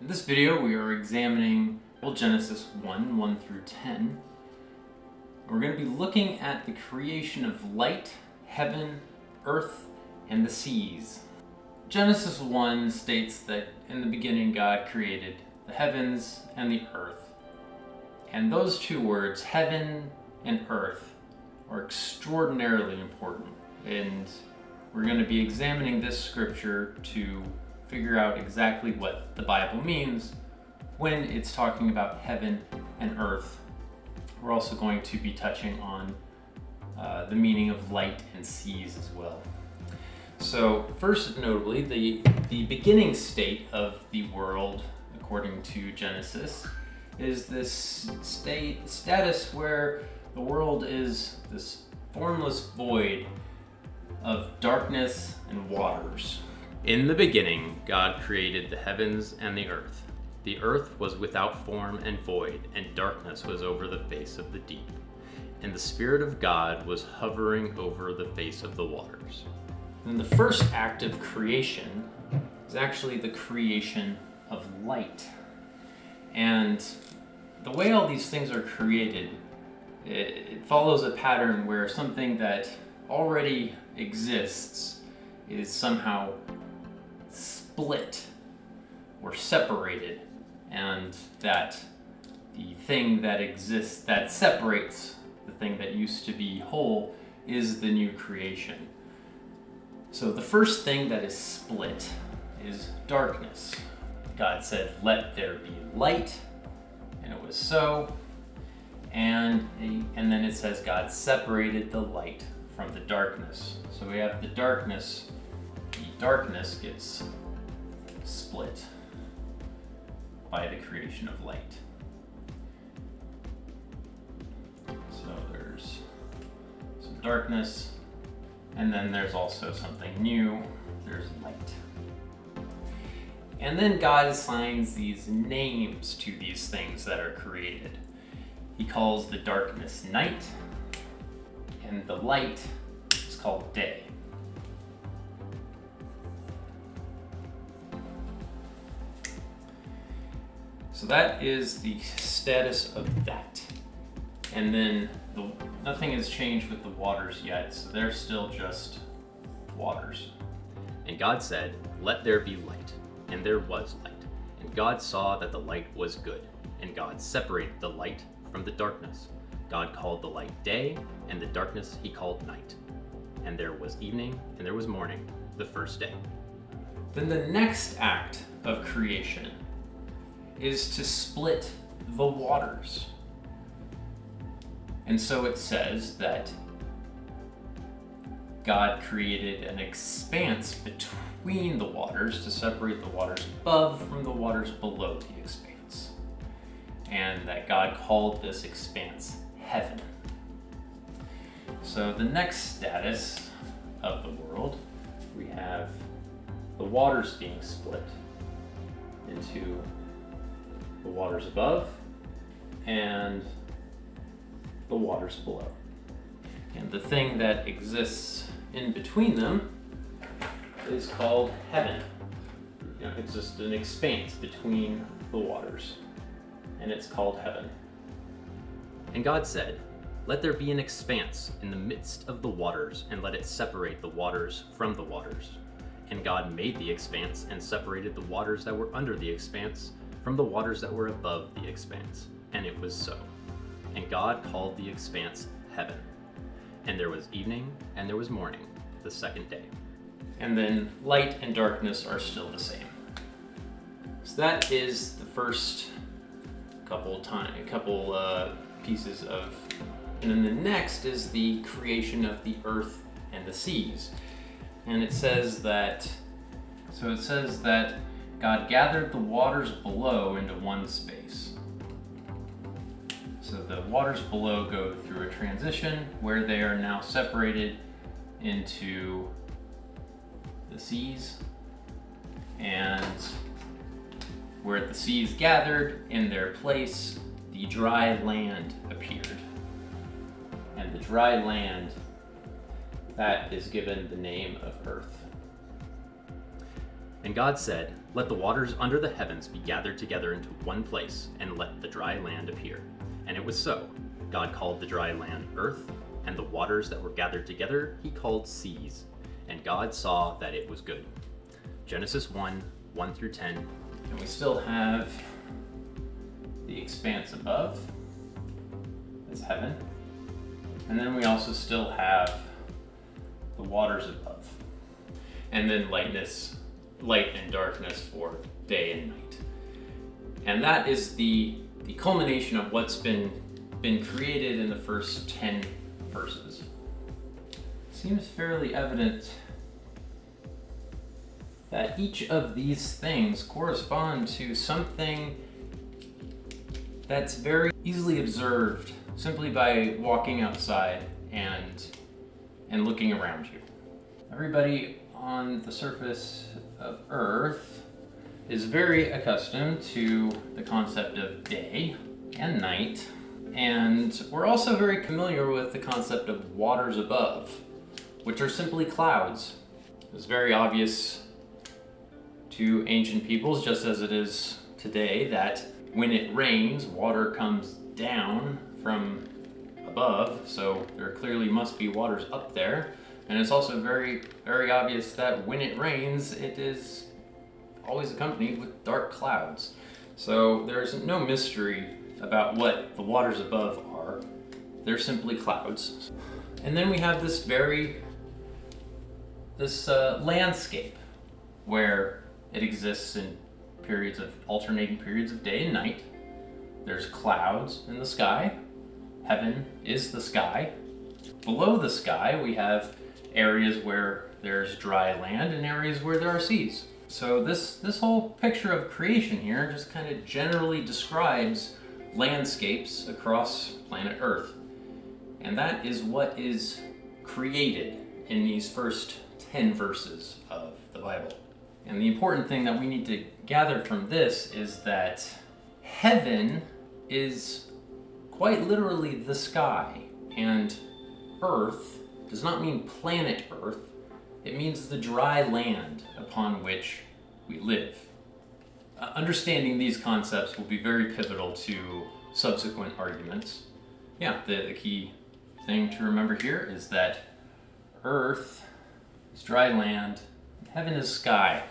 In this video, we are examining Genesis 1 through 10. We're going to be looking at the creation of light, heaven, earth, and the seas. Genesis 1 states that in the beginning God created the heavens and the earth. And those two words, heaven and earth, are extraordinarily important. And we're going to be examining this scripture to figure out exactly what the Bible means when it's talking about heaven and earth. We're also going to be touching on the meaning of light and seas as well. So first notably, the beginning state of the world, according to Genesis, is this status where the world is this formless void of darkness and waters. In the beginning, God created the heavens and the earth. The earth was without form and void, and darkness was over the face of the deep. And the Spirit of God was hovering over the face of the waters. And the first act of creation is actually the creation of light. And the way all these things are created, it follows a pattern where something that already exists is somehow split or separated, and that the thing that exists that separates the thing that used to be whole is the new creation. So the first thing that is split is darkness. God said, "Let there be light," and it was so. And then it says God separated the light from the darkness. So we have the darkness gets split by the creation of light. So there's some darkness, and then there's also something new, there's light. And then God assigns these names to these things that are created. He calls the darkness night, and the light is called day. So that is the status of that. And then nothing has changed with the waters yet, so they're still just waters. And God said, "Let there be light," and there was light. And God saw that the light was good, and God separated the light from the darkness. God called the light day, and the darkness he called night. And there was evening, and there was morning, the first day. Then the next act of creation is to split the waters. And so it says that God created an expanse between the waters to separate the waters above from the waters below the expanse. And that God called this expanse heaven. So the next status of the world, we have the waters being split into the waters above and the waters below. And the thing that exists in between them is called heaven. It's just an expanse between the waters, and it's called heaven. And God said, "Let there be an expanse in the midst of the waters, and let it separate the waters from the waters." And God made the expanse and separated the waters that were under the expanse from the waters that were above the expanse. And it was so. And God called the expanse heaven. And there was evening, and there was morning, the second day. And then light and darkness are still the same. So that is the first couple pieces of, and then the next is the creation of the earth and the seas. And it says that God gathered the waters below into one space. So the waters below go through a transition where they are now separated into the seas, and where the seas gathered in their place, the dry land appeared. And the dry land, that is given the name of earth. And God said, "Let the waters under the heavens be gathered together into one place, and let the dry land appear." And it was so. God called the dry land earth, and the waters that were gathered together he called seas. And God saw that it was good. Genesis 1, 1 through 10. And we still have the expanse above, as heaven. And then we also still have the waters above. And then light and darkness for day and night. And that is the culmination of what's been created in the first 10 verses. Seems fairly evident that each of these things correspond to something that's very easily observed simply by walking outside and looking around you. Everybody on the surface of Earth is very accustomed to the concept of day and night, and we're also very familiar with the concept of waters above, which are simply clouds. It was very obvious to ancient peoples, just as it is today, that when it rains, water comes down from above, so there clearly must be waters up there. And it's also very, very obvious that when it rains, it is always accompanied with dark clouds. So there's no mystery about what the waters above are. They're simply clouds. And then we have this landscape where it exists in alternating periods of day and night. There's clouds in the sky. Heaven is the sky. Below the sky, we have areas where there's dry land and areas where there are seas. So this whole picture of creation here just kind of generally describes landscapes across planet Earth. And that is what is created in these first 10 verses of the Bible. And the important thing that we need to gather from this is that heaven is quite literally the sky, and Earth does not mean planet Earth. It means the dry land upon which we live. Understanding these concepts will be very pivotal to subsequent arguments. Yeah, the key thing to remember here is that Earth is dry land, heaven is sky.